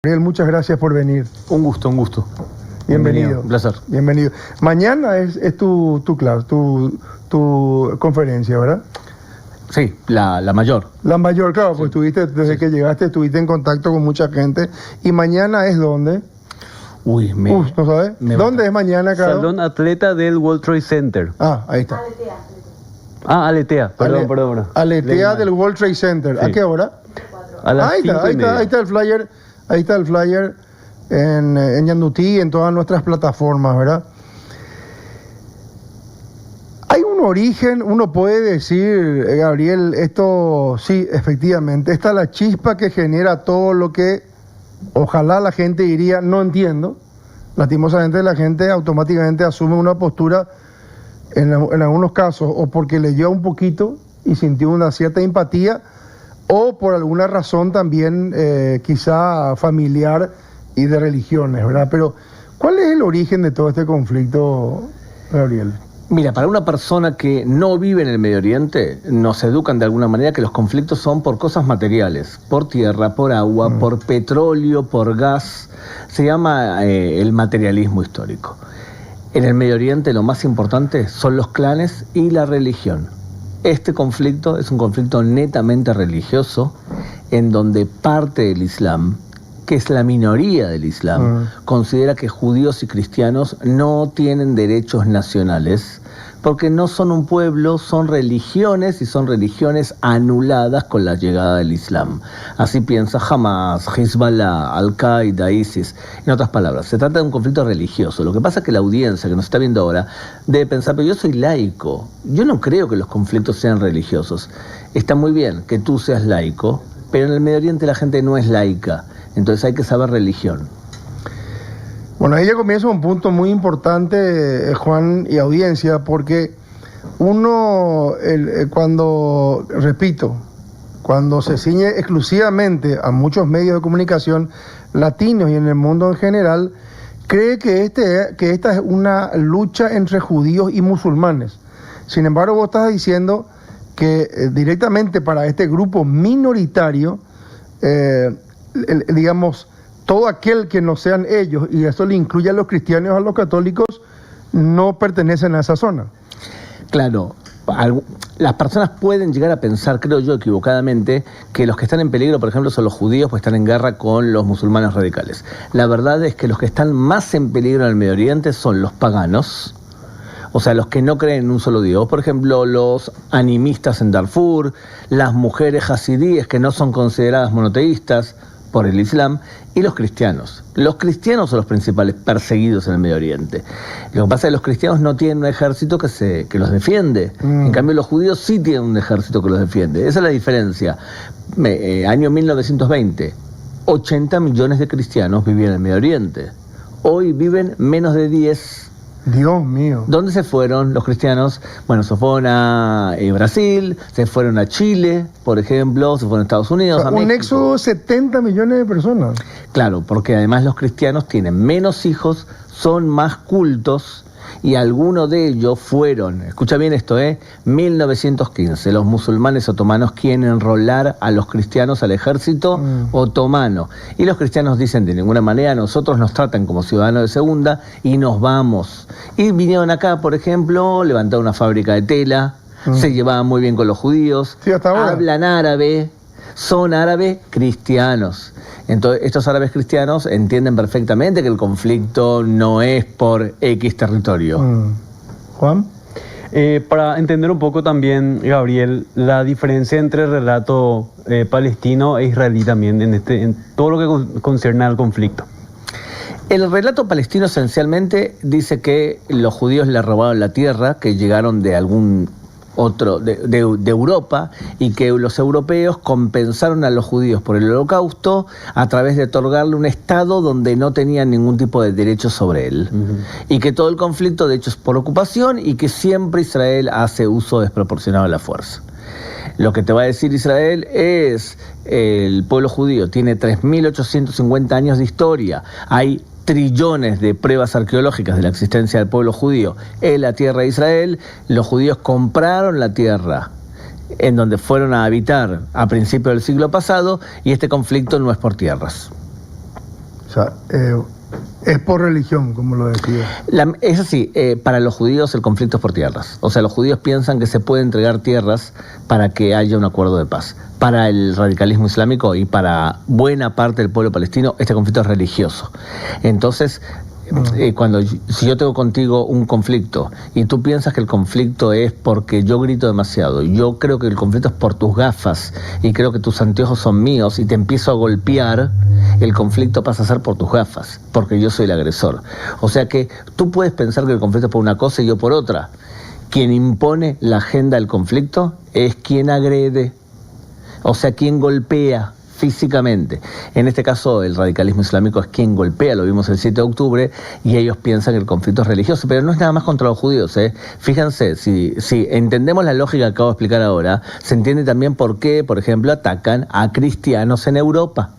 Gabriel, muchas gracias por venir. Un gusto, un gusto. Bienvenido. Un placer. Bienvenido. Mañana es tu clase, tu conferencia, ¿verdad? Sí, la mayor. La mayor, claro, pues Sí. estuviste, desde que llegaste, estuviste en contacto con mucha gente. ¿Y mañana es dónde? Uy, ¿no sabes? ¿Dónde es mañana, Caro? Salón Atleta del World Trade Center. Ahí está. Aletea. Perdón. Aletea del World Trade Center. Sí. ¿A qué hora? A las 5:30. Ahí está el flyer. Ahí está el flyer en Yandutí, en todas nuestras plataformas, ¿verdad? Hay un origen, uno puede decir, Gabriel, esto sí, efectivamente, esta es la chispa que genera todo lo que ojalá la gente diría, no entiendo. Lastimosamente la gente automáticamente asume una postura, en algunos casos, o porque leyó un poquito y sintió una cierta empatía, o por alguna razón también quizá familiar y de religiones, ¿verdad? Pero, ¿cuál es el origen de todo este conflicto, Gabriel? Mira, para una persona que no vive en el Medio Oriente, nos educan de alguna manera que los conflictos son por cosas materiales, por tierra, por agua, por petróleo, por gas. Se llama el materialismo histórico. En el Medio Oriente lo más importante son los clanes y la religión. Este conflicto es un conflicto netamente religioso, en donde parte del Islam, que es la minoría del Islam, considera que judíos y cristianos no tienen derechos nacionales, porque no son un pueblo, son religiones y son religiones anuladas con la llegada del Islam. Así piensa Hamas, Hezbollah, Al-Qaeda, ISIS. En otras palabras, se trata de un conflicto religioso. Lo que pasa es que la audiencia que nos está viendo ahora debe pensar, pero yo soy laico, yo no creo que los conflictos sean religiosos. Está muy bien que tú seas laico, pero en el Medio Oriente la gente no es laica, entonces hay que saber religión. Bueno, ahí ya comienza un punto muy importante, Juan y audiencia, porque uno, cuando se ciñe exclusivamente a muchos medios de comunicación latinos y en el mundo en general, cree que esta es una lucha entre judíos y musulmanes. Sin embargo, vos estás diciendo que directamente para este grupo minoritario, digamos, todo aquel que no sean ellos, y esto le incluye a los cristianos y a los católicos, no pertenecen a esa zona. Claro, las personas pueden llegar a pensar, creo yo equivocadamente, que los que están en peligro, por ejemplo, son los judíos, pues están en guerra con los musulmanes radicales. La verdad es que los que están más en peligro en el Medio Oriente son los paganos, o sea, los que no creen en un solo Dios. Por ejemplo, los animistas en Darfur, las mujeres hasidíes que no son consideradas monoteístas por el Islam, y los cristianos. Los cristianos son los principales perseguidos en el Medio Oriente. Lo que pasa es que los cristianos no tienen un ejército que los defiende. En cambio, los judíos sí tienen un ejército que los defiende. Esa es la diferencia. Año 1920, 80 millones de cristianos vivían en el Medio Oriente. Hoy viven menos de 10. Dios mío. ¿Dónde se fueron los cristianos? Bueno, se fueron a Brasil, se fueron a Chile, por ejemplo, se fueron a Estados Unidos, a México. Un éxodo de 70 millones de personas. Claro, porque además los cristianos tienen menos hijos, son más cultos, y algunos de ellos fueron, escucha bien esto, 1915, los musulmanes otomanos quieren enrolar a los cristianos al ejército otomano. Y los cristianos dicen, de ninguna manera, nosotros nos tratan como ciudadanos de segunda y nos vamos. Y vinieron acá, por ejemplo, levantaron una fábrica de tela, se llevaban muy bien con los judíos, sí, hasta ahora. Hablan árabe, son árabes cristianos. Entonces, estos árabes cristianos entienden perfectamente que el conflicto no es por X territorio. Juan. Para entender un poco también, Gabriel, la diferencia entre el relato palestino e israelí también en todo lo que concierne al conflicto. El relato palestino esencialmente dice que los judíos le robaron la tierra, que llegaron de algún otro de Europa, y que los europeos compensaron a los judíos por el holocausto a través de otorgarle un estado donde no tenían ningún tipo de derecho sobre él. Y que todo el conflicto de hecho es por ocupación, y que siempre Israel hace uso desproporcionado de la fuerza. Lo que te va a decir Israel es, el pueblo judío tiene 3.850 años de historia, hay trillones de pruebas arqueológicas de la existencia del pueblo judío en la tierra de Israel. Los judíos compraron la tierra en donde fueron a habitar a principios del siglo pasado, y este conflicto no es por tierras. sea, es por religión, como lo decía. Es así, para los judíos el conflicto es por tierras. O sea, los judíos piensan que se puede entregar tierras para que haya un acuerdo de paz. Para el radicalismo islámico y para buena parte del pueblo palestino, este conflicto es religioso. Entonces, si yo tengo contigo un conflicto y tú piensas que el conflicto es porque yo grito demasiado, yo creo que el conflicto es por tus gafas y creo que tus anteojos son míos y te empiezo a golpear, el conflicto pasa a ser por tus gafas, porque yo soy el agresor. O sea que tú puedes pensar que el conflicto es por una cosa y yo por otra. Quien impone la agenda del conflicto es quien agrede, o sea, quien golpea físicamente. En este caso, el radicalismo islámico es quien golpea, lo vimos el 7 de octubre, y ellos piensan que el conflicto es religioso, pero no es nada más contra los judíos. Fíjense, si entendemos la lógica que acabo de explicar ahora, se entiende también por qué, por ejemplo, atacan a cristianos en Europa.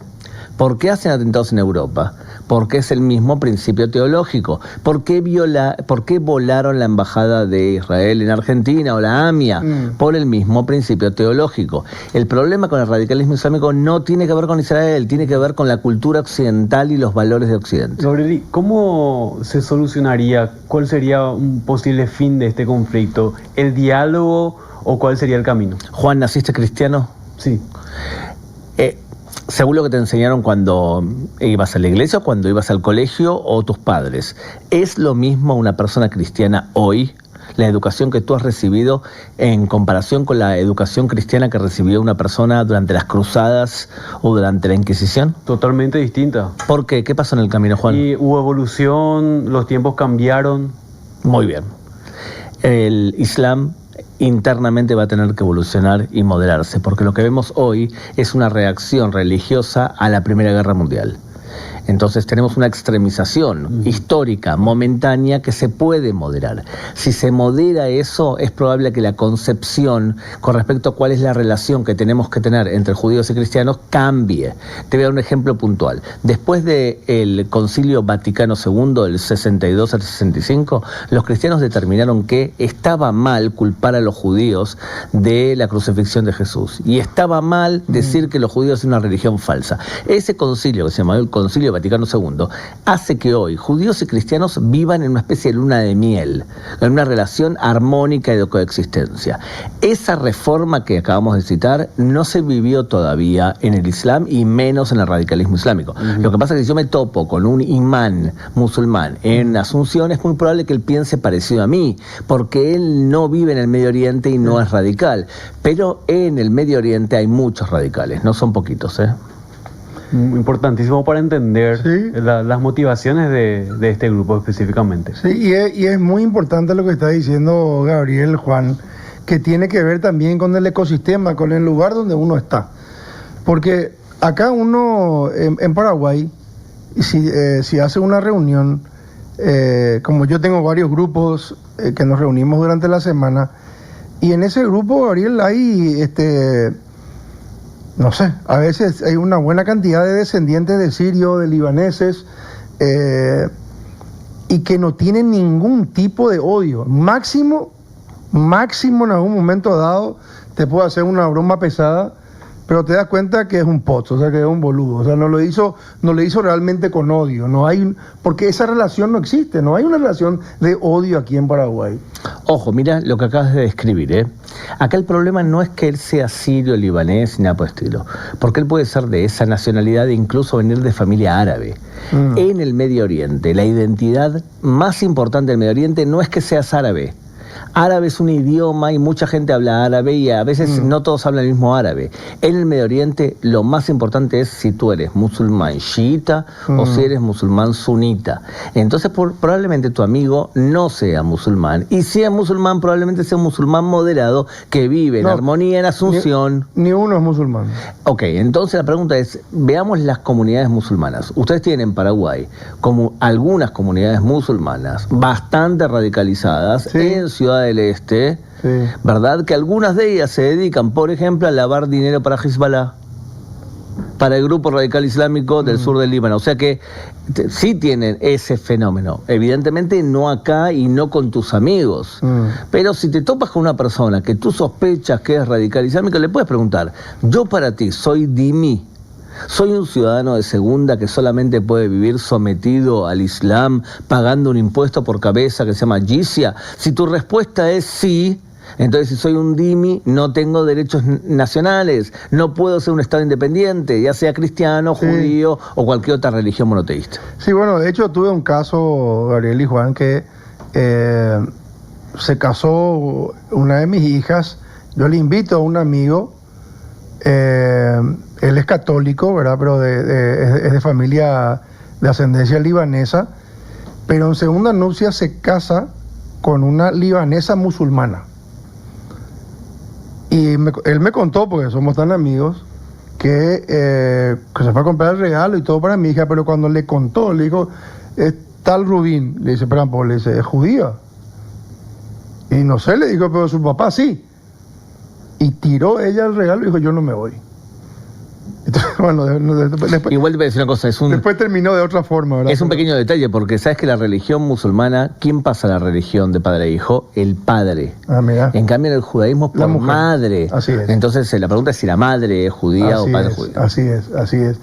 ¿Por qué hacen atentados en Europa? Porque es el mismo principio teológico. ¿Por qué volaron la embajada de Israel en Argentina o la AMIA? Por el mismo principio teológico. El problema con el radicalismo islámico no tiene que ver con Israel, tiene que ver con la cultura occidental y los valores de Occidente. Gabriel, ¿cómo se solucionaría? ¿Cuál sería un posible fin de este conflicto? ¿El diálogo o cuál sería el camino? Juan, ¿naciste cristiano? Sí. Según lo que te enseñaron cuando ibas a la iglesia, o cuando ibas al colegio, o tus padres, ¿es lo mismo una persona cristiana hoy? La educación que tú has recibido en comparación con la educación cristiana que recibió una persona durante las cruzadas o durante la Inquisición? Totalmente distinta. ¿Por qué? ¿Qué pasó en el camino, Juan? Y hubo evolución, los tiempos cambiaron. Muy bien. El Islam internamente va a tener que evolucionar y moderarse, porque lo que vemos hoy es una reacción religiosa a la Primera Guerra Mundial. Entonces tenemos una extremización histórica, momentánea, que se puede moderar. Si se modera eso, es probable que la concepción con respecto a cuál es la relación que tenemos que tener entre judíos y cristianos cambie. Te voy a dar un ejemplo puntual. Después del Concilio Vaticano II, del 62 al 65, los cristianos determinaron que estaba mal culpar a los judíos de la crucifixión de Jesús. Y estaba mal decir que los judíos son una religión falsa. Ese concilio, que se llamó el Concilio Vaticano II, hace que hoy judíos y cristianos vivan en una especie de luna de miel, en una relación armónica y de coexistencia. Esa reforma que acabamos de citar no se vivió todavía en el Islam y menos en el radicalismo islámico. Lo que pasa es que si yo me topo con un imán musulmán en Asunción, es muy probable que él piense parecido a mí, porque él no vive en el Medio Oriente y no es radical. Pero en el Medio Oriente hay muchos radicales, no son poquitos, Importantísimo para entender las motivaciones de este grupo específicamente. Sí, y es muy importante lo que está diciendo Gabriel, Juan, que tiene que ver también con el ecosistema, con el lugar donde uno está. Porque acá uno, en Paraguay, si hace una reunión, como yo tengo varios grupos que nos reunimos durante la semana, y en ese grupo, Gabriel, hay no sé, a veces hay una buena cantidad de descendientes de sirios, de libaneses, y que no tienen ningún tipo de odio. Máximo en algún momento dado, te puedo hacer una broma pesada, pero te das cuenta que es un pozo, o sea, que es un boludo. O sea, no lo hizo realmente con odio. No hay, porque esa relación no existe, no hay una relación de odio aquí en Paraguay. Ojo, mira lo que acabas de describir, Acá el problema no es que él sea sirio, libanés, ni nada por el estilo, porque él puede ser de esa nacionalidad e incluso venir de familia árabe. En el Medio Oriente, la identidad más importante del Medio Oriente no es que seas árabe. Árabe es un idioma y mucha gente habla árabe y a veces no todos hablan el mismo árabe. En el Medio Oriente lo más importante es si tú eres musulmán chiita o si eres musulmán sunita. Entonces probablemente tu amigo no sea musulmán, y si es musulmán probablemente sea un musulmán moderado que vive en armonía en Asunción. Ni uno es musulmán. Ok, entonces la pregunta es, veamos las comunidades musulmanas. Ustedes tienen en Paraguay como algunas comunidades musulmanas bastante radicalizadas en Ciudad del Este, ¿verdad? Que algunas de ellas se dedican, por ejemplo, a lavar dinero para Hezbollah, para el grupo radical islámico del sur del Líbano. O sea que sí tienen ese fenómeno. Evidentemente no acá y no con tus amigos. Pero si te topas con una persona que tú sospechas que es radical islámico, le puedes preguntar, yo para ti soy dhimmi, ¿Soy un ciudadano de segunda que solamente puede vivir sometido al Islam, pagando un impuesto por cabeza que se llama jizya? Si tu respuesta es sí, entonces si soy un dhimmi no tengo derechos nacionales, no puedo ser un Estado independiente, ya sea cristiano, judío o cualquier otra religión monoteísta. Sí, bueno, de hecho tuve un caso, Gabriel y Juan, que se casó una de mis hijas. Yo le invito a un amigo, él es católico, ¿verdad? Pero es de familia de ascendencia libanesa, pero en segunda nupcia se casa con una libanesa musulmana. Y él me contó, porque somos tan amigos, que se fue a comprar el regalo y todo para mi hija, pero cuando le contó, le dijo, es tal Rubín, le dice, pero le dice, ¿es judía? Y no sé, le dijo, pero su papá sí. Y tiró ella el regalo y dijo, yo no me voy. Entonces, bueno, después, igual te voy a decir una cosa, después terminó de otra forma, ¿verdad? Es un pequeño detalle, porque sabes que la religión musulmana, ¿quién pasa la religión de padre a hijo? El padre. Ah, mira. En cambio, en el judaísmo, por madre. Así es. Entonces, la pregunta es si la madre es judía o padre judío. Así es.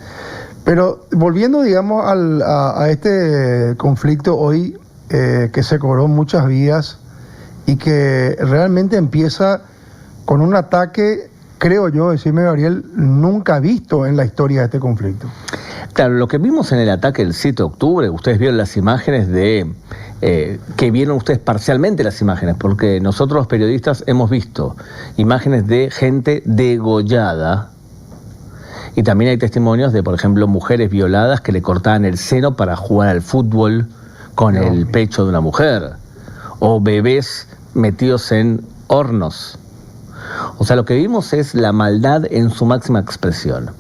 Pero volviendo, digamos, a este conflicto hoy, que se cobró muchas vidas y que realmente empieza con un ataque, creo yo, decime Gabriel, nunca visto en la historia de este conflicto. Claro, lo que vimos en el ataque del 7 de octubre, ustedes vieron las imágenes que vieron ustedes parcialmente las imágenes, porque nosotros los periodistas hemos visto imágenes de gente degollada, y también hay testimonios de, por ejemplo, mujeres violadas que le cortaban el seno para jugar al fútbol con el pecho de una mujer, o bebés metidos en hornos. O sea, lo que vimos es la maldad en su máxima expresión.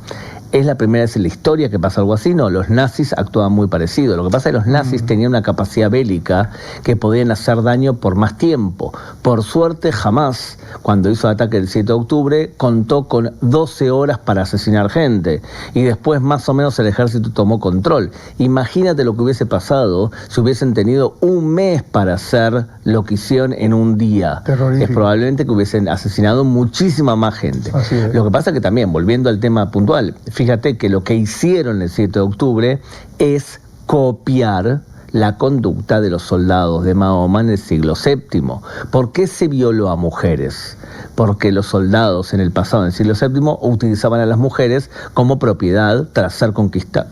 ¿Es la primera vez en la historia que pasa algo así? No, los nazis actuaban muy parecido. Lo que pasa es que los nazis tenían una capacidad bélica que podían hacer daño por más tiempo. Por suerte, Hamás, cuando hizo el ataque el 7 de octubre, contó con 12 horas para asesinar gente. Y después, más o menos, el ejército tomó control. Imagínate lo que hubiese pasado si hubiesen tenido un mes para hacer lo que hicieron en un día. Es probablemente que hubiesen asesinado muchísima más gente. Lo que pasa es que también, volviendo al tema puntual, fíjate que lo que hicieron el 7 de octubre es copiar la conducta de los soldados de Mahoma en el siglo VII. ¿Por qué se violó a mujeres? Porque los soldados en el pasado, en el siglo VII, utilizaban a las mujeres como propiedad tras conquistar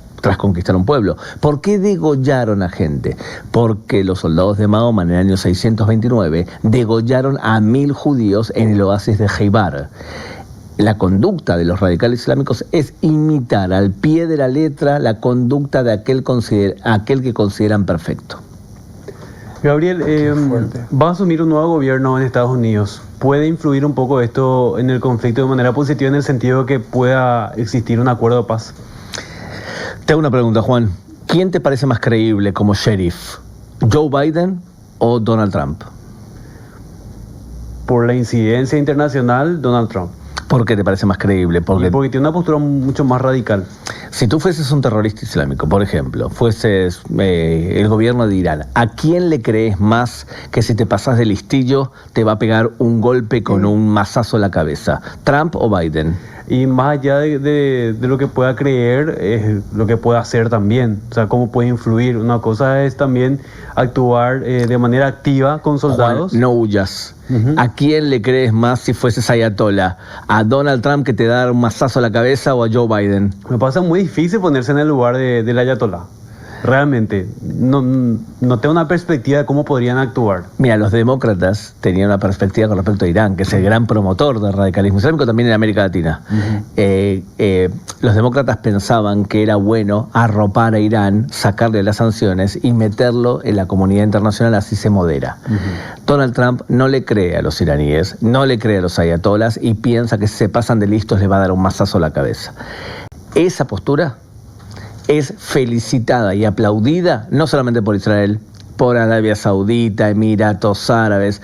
un pueblo. ¿Por qué degollaron a gente? Porque los soldados de Mahoma en el año 629 degollaron a 1000 judíos en el oasis de Heibar. La conducta de los radicales islámicos es imitar al pie de la letra la conducta de aquel que consideran perfecto. Gabriel, va a asumir un nuevo gobierno en Estados Unidos. ¿Puede influir un poco esto en el conflicto de manera positiva en el sentido de que pueda existir un acuerdo de paz? Te hago una pregunta, Juan. ¿Quién te parece más creíble como sheriff? ¿Joe Biden o Donald Trump? Por la incidencia internacional, Donald Trump. ¿Por qué te parece más creíble? Porque tiene una postura mucho más radical. Si tú fueses un terrorista islámico, por ejemplo, fueses el gobierno de Irán, ¿a quién le crees más que si te pasas de listillo te va a pegar un golpe con un mazazo en la cabeza? ¿Trump o Biden? Y más allá de lo que pueda creer, es lo que pueda hacer también. O sea, cómo puede influir. Una cosa es también actuar de manera activa con soldados. Juan, no huyas. ¿A quién le crees más si fueses ayatollah? ¿A Donald Trump que te da un mazazo a la cabeza o a Joe Biden? Me pasa muy difícil ponerse en el lugar del ayatollah. Realmente, no tengo una perspectiva de cómo podrían actuar. Mira, los demócratas tenían una perspectiva con respecto a Irán, que es el gran promotor del radicalismo islámico también en América Latina. Los demócratas pensaban que era bueno arropar a Irán, sacarle las sanciones y meterlo en la comunidad internacional, así se modera. Donald Trump no le cree a los iraníes, no le cree a los ayatolás y piensa que si se pasan de listos les va a dar un mazazo a la cabeza. Esa postura es felicitada y aplaudida no solamente por Israel, por Arabia Saudita, Emiratos Árabes,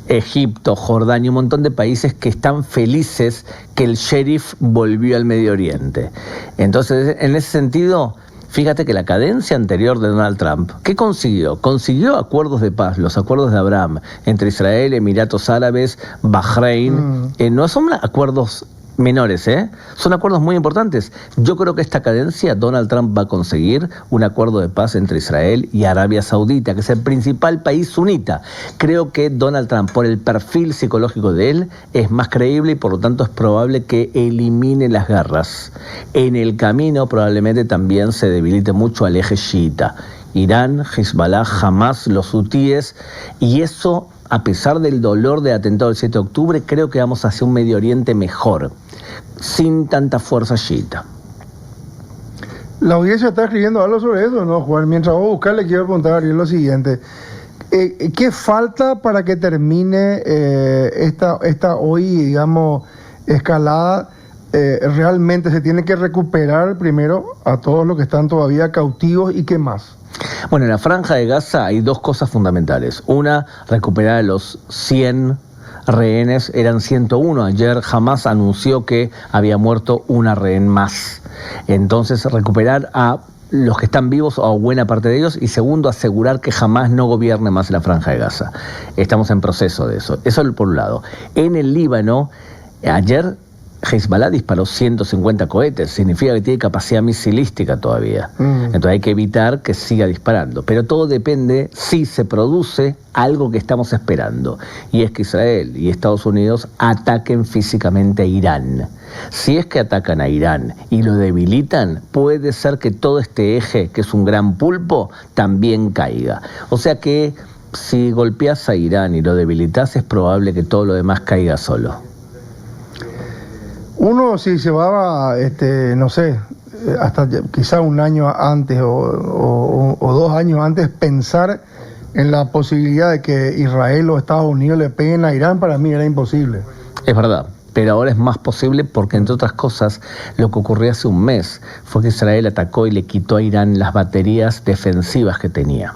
Egipto, Jordania, un montón de países que están felices que el sheriff volvió al Medio Oriente. Entonces, en ese sentido, fíjate que la cadencia anterior de Donald Trump, ¿qué consiguió? Consiguió acuerdos de paz, los acuerdos de Abraham, entre Israel, Emiratos Árabes, Bahrein. No son acuerdos menores, son acuerdos muy importantes. Yo creo que esta cadencia Donald Trump va a conseguir un acuerdo de paz entre Israel y Arabia Saudita, que es el principal país sunita. Creo que Donald Trump, por el perfil psicológico de él, es más creíble y por lo tanto es probable que elimine las guerras. En el camino probablemente también se debilite mucho al eje chiita. Irán, Hezbollah, Hamas, los hutíes, y eso, a pesar del dolor del atentado del 7 de octubre, creo que vamos hacia un Medio Oriente mejor, sin tanta fuerza chiita. La audiencia está escribiendo algo sobre eso, ¿no, Juan? Mientras vos buscas, le quiero preguntar a Ariel lo siguiente. ¿Qué falta para que termine esta hoy, digamos, escalada? Realmente se tiene que recuperar primero a todos los que están todavía cautivos, ¿y qué más? Bueno, en la Franja de Gaza hay dos cosas fundamentales. Una, recuperar a los 100 rehenes, eran 101. Ayer Hamas anunció que había muerto una rehén más. Entonces, recuperar a los que están vivos o a buena parte de ellos, y segundo, asegurar que Hamas no gobierne más la Franja de Gaza. Estamos en proceso de eso. Eso por un lado. En el Líbano, ayer Hezbollah disparó 150 cohetes, significa que tiene capacidad misilística todavía. Entonces hay que evitar que siga disparando. Pero todo depende si se produce algo que estamos esperando, y es que Israel y Estados Unidos ataquen físicamente a Irán. Si es que atacan a Irán y lo debilitan, puede ser que todo este eje, que es un gran pulpo, también caiga. O sea que si golpeas a Irán y lo debilitas, es probable que todo lo demás caiga solo. Uno, si se va, no sé, hasta quizá un año antes o 2 años antes, pensar en la posibilidad de que Israel o Estados Unidos le peguen a Irán, para mí era imposible. Es verdad, pero ahora es más posible porque, entre otras cosas, lo que ocurrió hace un mes fue que Israel atacó y le quitó a Irán las baterías defensivas que tenía.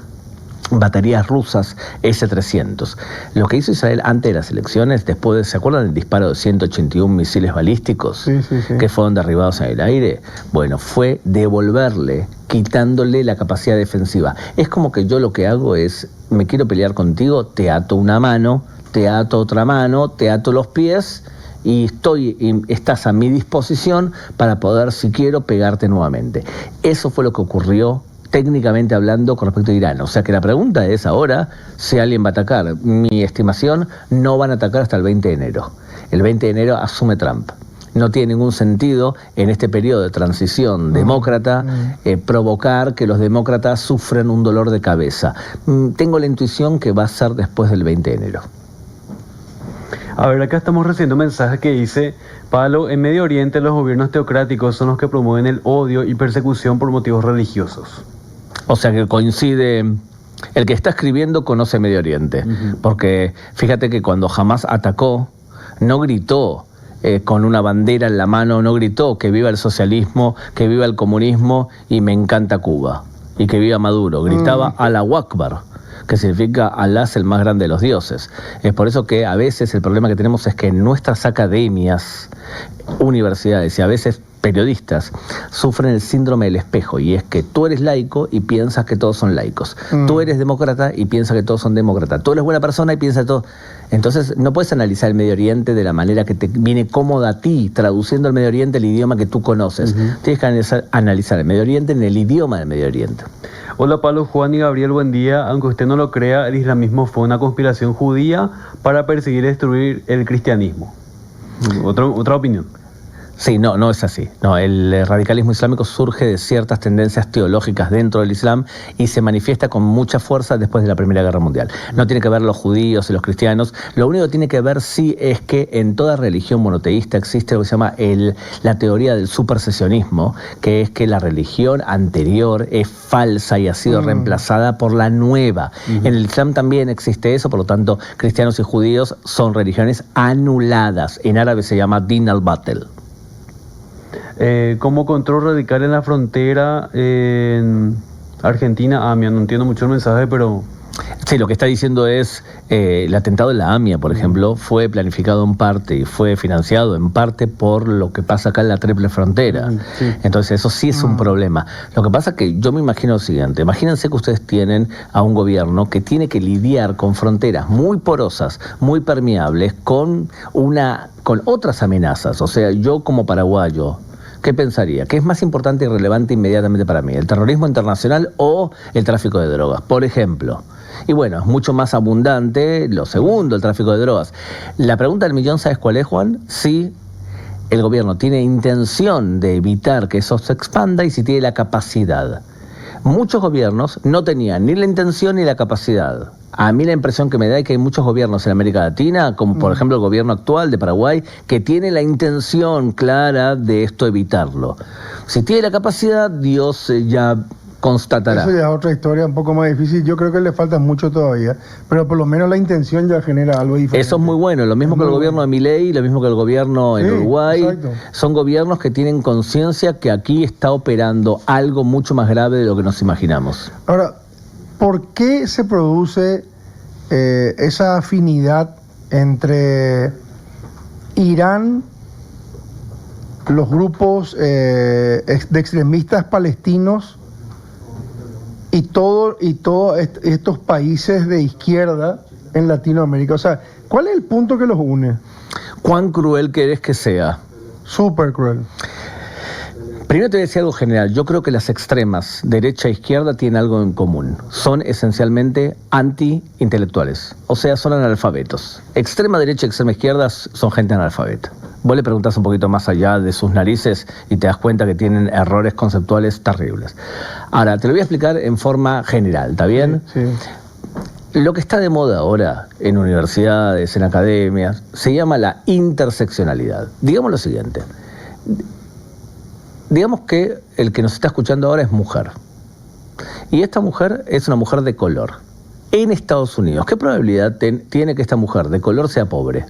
Baterías rusas S-300. Lo que hizo Israel antes de las elecciones, ¿se acuerdan del disparo de 181 misiles balísticos? Sí. Que fueron derribados en el aire? Bueno, fue devolverle, quitándole la capacidad defensiva. Es como que yo lo que hago es, me quiero pelear contigo, te ato una mano, te ato otra mano, te ato los pies, y estás a mi disposición para poder, si quiero, pegarte nuevamente. Eso fue lo que ocurrió técnicamente hablando con respecto a Irán. O sea que la pregunta es ahora si alguien va a atacar. Mi estimación, no van a atacar hasta el 20 de enero. El 20 de enero asume Trump. No tiene ningún sentido en este periodo de transición demócrata provocar que los demócratas sufran un dolor de cabeza. Tengo la intuición que va a ser después del 20 de enero. A ver, acá estamos recibiendo un mensaje que dice: Pablo, en Medio Oriente los gobiernos teocráticos son los que promueven el odio y persecución por motivos religiosos. O sea que coincide, el que está escribiendo conoce Medio Oriente, porque fíjate que cuando Hamas atacó, no gritó con una bandera en la mano, no gritó que viva el socialismo, que viva el comunismo y me encanta Cuba, y que viva Maduro, gritaba Allahu Akbar, que significa Alá es el más grande de los dioses. Es por eso que a veces el problema que tenemos es que en nuestras academias, universidades y a veces periodistas sufren el síndrome del espejo, y es que tú eres laico y piensas que todos son laicos. Tú eres demócrata y piensas que todos son demócratas. Tú eres buena persona y piensas todo. Entonces no puedes analizar el Medio Oriente de la manera que te viene cómoda a ti, traduciendo al Medio Oriente el idioma que tú conoces. Tienes que analizar el Medio Oriente en el idioma del Medio Oriente. Hola Pablo, Juan y Gabriel, buen día. Aunque usted no lo crea, el islamismo fue una conspiración judía para perseguir y destruir el cristianismo. ¿Otra opinión? Sí, no es así. No, el radicalismo islámico surge de ciertas tendencias teológicas dentro del Islam y se manifiesta con mucha fuerza después de la Primera Guerra Mundial. No tiene que ver los judíos y los cristianos. Lo único que tiene que ver sí es que en toda religión monoteísta existe lo que se llama la teoría del supersesionismo, que es que la religión anterior es falsa y ha sido reemplazada por la nueva. En el Islam también existe eso, por lo tanto, cristianos y judíos son religiones anuladas. En árabe se llama Din al-Batel. ¿Cómo control radical en la frontera en Argentina? Mira, no entiendo mucho el mensaje, pero... Sí, lo que está diciendo es, el atentado de la AMIA, por ejemplo, fue planificado en parte y fue financiado en parte por lo que pasa acá en la triple frontera. Sí. Entonces eso sí es un problema. Lo que pasa es que yo me imagino lo siguiente, imagínense que ustedes tienen a un gobierno que tiene que lidiar con fronteras muy porosas, muy permeables, con otras amenazas. O sea, yo como paraguayo, ¿qué pensaría? ¿Qué es más importante y relevante inmediatamente para mí? ¿El terrorismo internacional o el tráfico de drogas? Por ejemplo. Y bueno, es mucho más abundante lo segundo, el tráfico de drogas. La pregunta del millón, ¿sabes cuál es, Juan? Si el gobierno tiene intención de evitar que eso se expanda y si tiene la capacidad. Muchos gobiernos no tenían ni la intención ni la capacidad. A mí la impresión que me da es que hay muchos gobiernos en América Latina, como por ejemplo el gobierno actual de Paraguay, que tiene la intención clara de esto evitarlo. Si tiene la capacidad, Dios ya constatará. Eso ya es otra historia un poco más difícil. Yo creo que le falta mucho todavía, pero por lo menos la intención ya genera algo diferente. Eso es muy bueno, lo mismo que el gobierno de Milei, lo mismo que el gobierno en Uruguay. Exacto. Son gobiernos que tienen conciencia que aquí está operando algo mucho más grave de lo que nos imaginamos. Ahora, ¿por qué se produce esa afinidad entre Irán, los grupos de extremistas palestinos y todos estos países de izquierda en Latinoamérica? O sea, ¿cuál es el punto que los une? ¿Cuán cruel querés que sea? Súper cruel. Primero te voy a decir algo general. Yo creo que las extremas, derecha e izquierda, tienen algo en común. Son esencialmente anti-intelectuales. O sea, son analfabetos. Extrema derecha y extrema izquierda son gente analfabeta. Vos le preguntás un poquito más allá de sus narices y te das cuenta que tienen errores conceptuales terribles. Ahora, te lo voy a explicar en forma general, ¿está bien? Sí. Lo que está de moda ahora en universidades, en academias, se llama la interseccionalidad. Digamos lo siguiente. Digamos que el que nos está escuchando ahora es mujer. Y esta mujer es una mujer de color. En Estados Unidos, ¿qué probabilidad tiene que esta mujer de color sea pobre?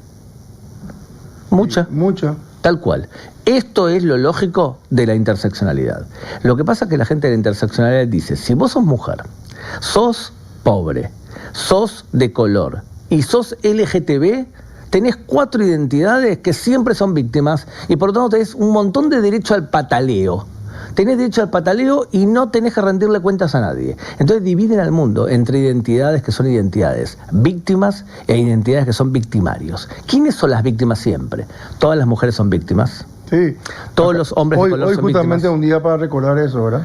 Mucha. Mucha. Tal cual. Esto es lo lógico de la interseccionalidad. Lo que pasa es que la gente de la interseccionalidad dice, si vos sos mujer, sos pobre, sos de color y sos LGTB, tenés 4 identidades que siempre son víctimas y por lo tanto tenés un montón de derecho al pataleo. Tenés derecho al pataleo y no tenés que rendirle cuentas a nadie. Entonces dividen al mundo entre identidades que son identidades víctimas e identidades que son victimarios. ¿Quiénes son las víctimas siempre? Todas las mujeres son víctimas. Sí. Todos los hombres de color hoy son justamente víctimas. un día para recordar eso, ¿verdad?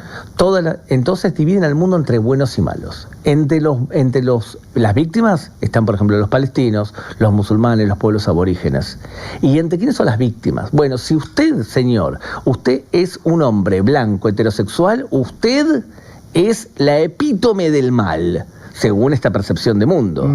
Entonces dividen al mundo entre buenos y malos. Las víctimas están, por ejemplo, los palestinos, los musulmanes, los pueblos aborígenes. ¿Y entre quiénes son las víctimas? Bueno, si usted, señor, usted es un hombre blanco, heterosexual, usted es la epítome del mal, según esta percepción de mundo.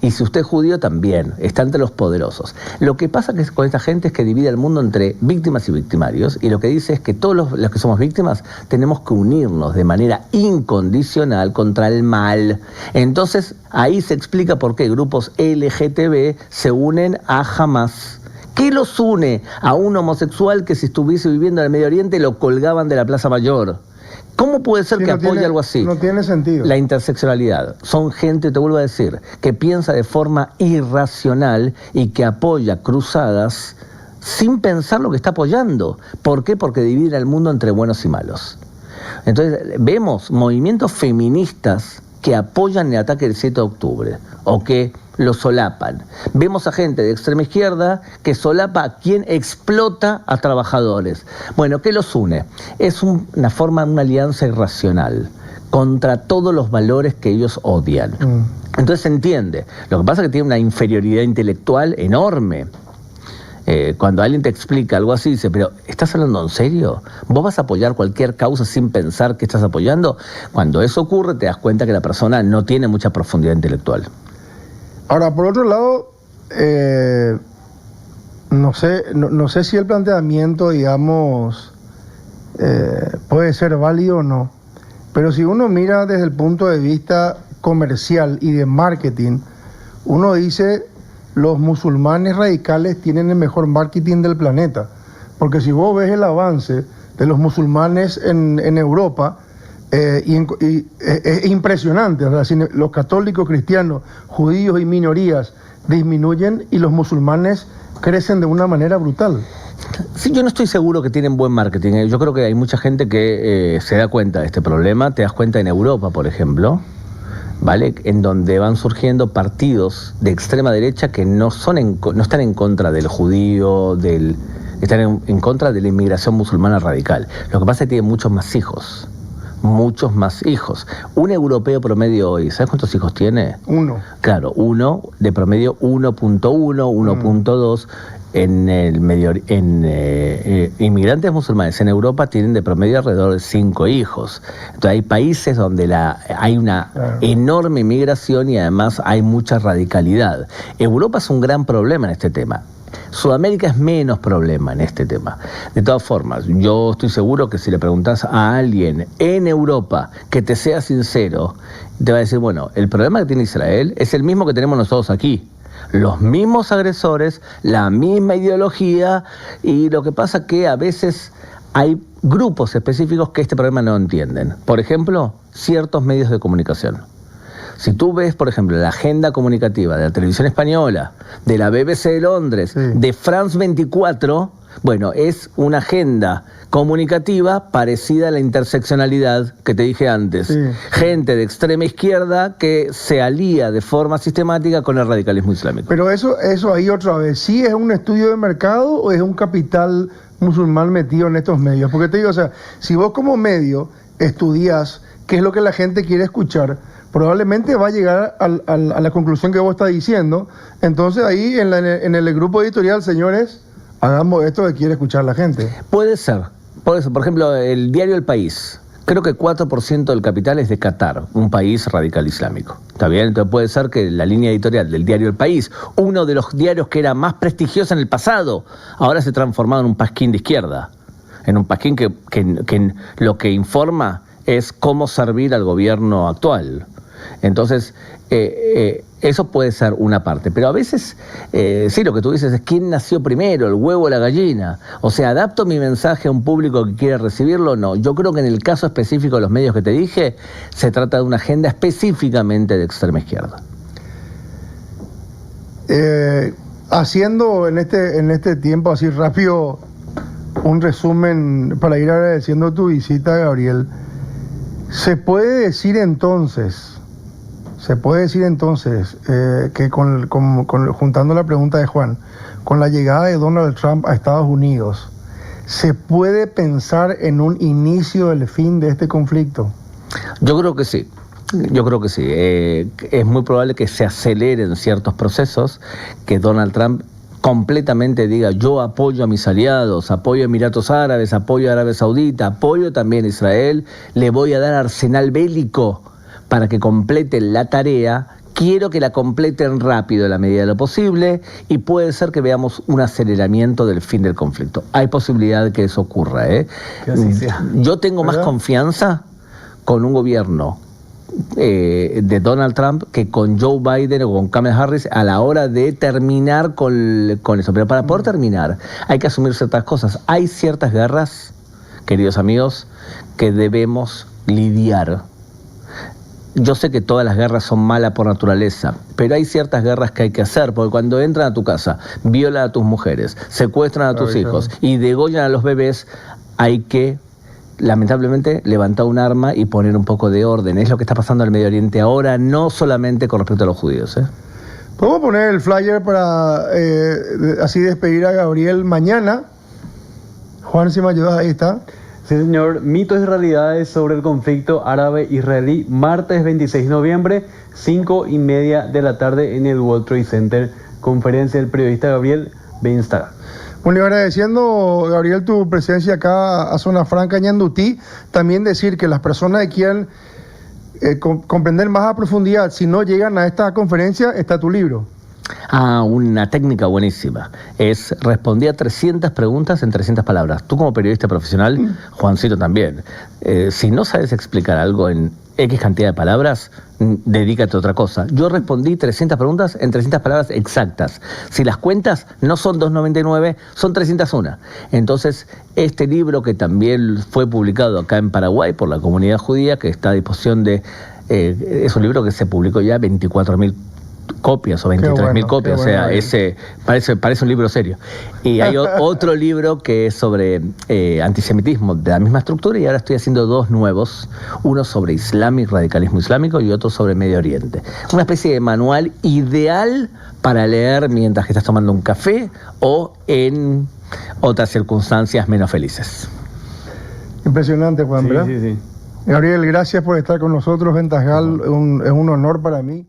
Y si usted es judío, también está entre los poderosos. Lo que pasa con esta gente es que divide el mundo entre víctimas y victimarios, y lo que dice es que todos los que somos víctimas tenemos que unirnos de manera incondicional contra el mal. Entonces, ahí se explica por qué grupos LGTB se unen a Hamas. ¿Qué los une a un homosexual que si estuviese viviendo en el Medio Oriente lo colgaban de la Plaza Mayor? ¿Cómo puede ser que apoye algo así? No tiene sentido. La interseccionalidad. Son gente, te vuelvo a decir, que piensa de forma irracional y que apoya cruzadas sin pensar lo que está apoyando. ¿Por qué? Porque divide al mundo entre buenos y malos. Entonces, vemos movimientos feministas que apoyan el ataque del 7 de octubre o que lo solapan. Vemos a gente de extrema izquierda que solapa a quien explota a trabajadores. Bueno, ¿qué los une? Es una forma de una alianza irracional contra todos los valores que ellos odian. Entonces se entiende. Lo que pasa es que tiene una inferioridad intelectual enorme. Cuando alguien te explica algo así, dice, pero ¿estás hablando en serio? ¿Vos vas a apoyar cualquier causa sin pensar que estás apoyando? Cuando eso ocurre, te das cuenta que la persona no tiene mucha profundidad intelectual. Ahora, por otro lado, no sé si el planteamiento, digamos, puede ser válido o no, pero si uno mira desde el punto de vista comercial y de marketing, uno dice, los musulmanes radicales tienen el mejor marketing del planeta, porque si vos ves el avance de los musulmanes en Europa, Es impresionante, o sea, si los católicos, cristianos, judíos y minorías disminuyen y los musulmanes crecen de una manera brutal. Sí, yo no estoy seguro que tienen buen marketing. Yo creo que hay mucha gente que se da cuenta de este problema. Te das cuenta en Europa, por ejemplo, ¿vale? En donde van surgiendo partidos de extrema derecha que no están en contra del judío, están en contra de la inmigración musulmana radical. Lo que pasa es que tienen muchos más hijos. Muchos más hijos. Un europeo promedio hoy, ¿sabes cuántos hijos tiene? Uno. Claro, uno, de promedio 1.1, 1.2. Inmigrantes musulmanes en Europa tienen de promedio alrededor de 5 hijos. Entonces hay países donde hay una enorme inmigración y además hay mucha radicalidad. Europa es un gran problema en este tema. Sudamérica es menos problema en este tema. De todas formas, yo estoy seguro que si le preguntas a alguien en Europa que te sea sincero, te va a decir, bueno, el problema que tiene Israel es el mismo que tenemos nosotros aquí. Los mismos agresores, la misma ideología, y lo que pasa que a veces hay grupos específicos que este problema no entienden. Por ejemplo, ciertos medios de comunicación. Si tú ves, por ejemplo, la agenda comunicativa de la televisión española, de la BBC de Londres, de France 24, bueno, es una agenda comunicativa parecida a la interseccionalidad que te dije antes. Sí. Gente de extrema izquierda que se alía de forma sistemática con el radicalismo islámico. Pero eso ahí otra vez, ¿sí es un estudio de mercado o es un capital musulmán metido en estos medios? Porque te digo, o sea, si vos como medio estudias qué es lo que la gente quiere escuchar, probablemente va a llegar a la conclusión que vos estás diciendo. Entonces ahí en el grupo editorial, señores, hagamos esto que quiere escuchar la gente. Puede ser. Por ejemplo, el diario El País, creo que 4% del capital es de Qatar, un país radical islámico. ¿Está bien? Entonces puede ser que la línea editorial del diario El País, uno de los diarios que era más prestigioso en el pasado, ahora se ha transformado en un pasquín de izquierda. En un pasquín que lo que informa es cómo servir al gobierno actual. Entonces, eso puede ser una parte. Pero a veces, sí, lo que tú dices es quién nació primero, el huevo o la gallina. O sea, ¿adapto mi mensaje a un público que quiere recibirlo? No. Yo creo que en el caso específico de los medios que te dije, se trata de una agenda específicamente de extrema izquierda. Haciendo en este tiempo así rápido un resumen para ir agradeciendo tu visita, Gabriel, ¿se puede decir entonces que juntando la pregunta de Juan, con la llegada de Donald Trump a Estados Unidos, ¿se puede pensar en un inicio del fin de este conflicto? Yo creo que sí. Es muy probable que se aceleren ciertos procesos, que Donald Trump completamente diga, yo apoyo a mis aliados, apoyo a Emiratos Árabes, apoyo a Arabia Saudita, apoyo también a Israel, le voy a dar arsenal bélico para que completen la tarea. Quiero que la completen rápido en la medida de lo posible y puede ser que veamos un aceleramiento del fin del conflicto. Hay posibilidad de que eso ocurra, ¿eh? Que así sea. Yo tengo más confianza con un gobierno de Donald Trump que con Joe Biden o con Kamala Harris a la hora de terminar con eso. Pero para poder terminar hay que asumir ciertas cosas. Hay ciertas guerras, queridos amigos, que debemos lidiar. Yo sé que todas las guerras son malas por naturaleza, pero hay ciertas guerras que hay que hacer, porque cuando entran a tu casa, violan a tus mujeres, secuestran a tus hijos y degollan a los bebés, hay que, lamentablemente, levantar un arma y poner un poco de orden. Es lo que está pasando en el Medio Oriente ahora, no solamente con respecto a los judíos. ¿Podemos poner el flyer para así despedir a Gabriel mañana? Juan, si me ayudas, ahí está. Sí, señor. Mitos y realidades sobre el conflicto árabe-israelí, martes 26 de noviembre, 5:30 de la tarde en el World Trade Center. Conferencia del periodista Gabriel Beinstadt. Bueno, y agradeciendo, Gabriel, tu presencia acá a Zona Franca, Ñandutí. También decir que las personas que quieran comprender más a profundidad, si no llegan a esta conferencia, está tu libro. Una técnica buenísima. Respondí a 300 preguntas en 300 palabras. Tú como periodista profesional, Juancito también. Si no sabes explicar algo en X cantidad de palabras, dedícate a otra cosa. Yo respondí 300 preguntas en 300 palabras exactas. Si las cuentas, no son 299, son 301. Entonces, este libro que también fue publicado acá en Paraguay por la comunidad judía, que está a disposición de... es un libro que se publicó ya 24.000 copias o 23.000 copias, o sea, ese parece un libro serio. Y hay otro libro que es sobre antisemitismo de la misma estructura, y ahora estoy haciendo dos nuevos, uno sobre radicalismo islámico y otro sobre Medio Oriente. Una especie de manual ideal para leer mientras que estás tomando un café o en otras circunstancias menos felices. Impresionante, Juan, ¿verdad? Sí. Gabriel, gracias por estar con nosotros en Tajal, es un honor para mí.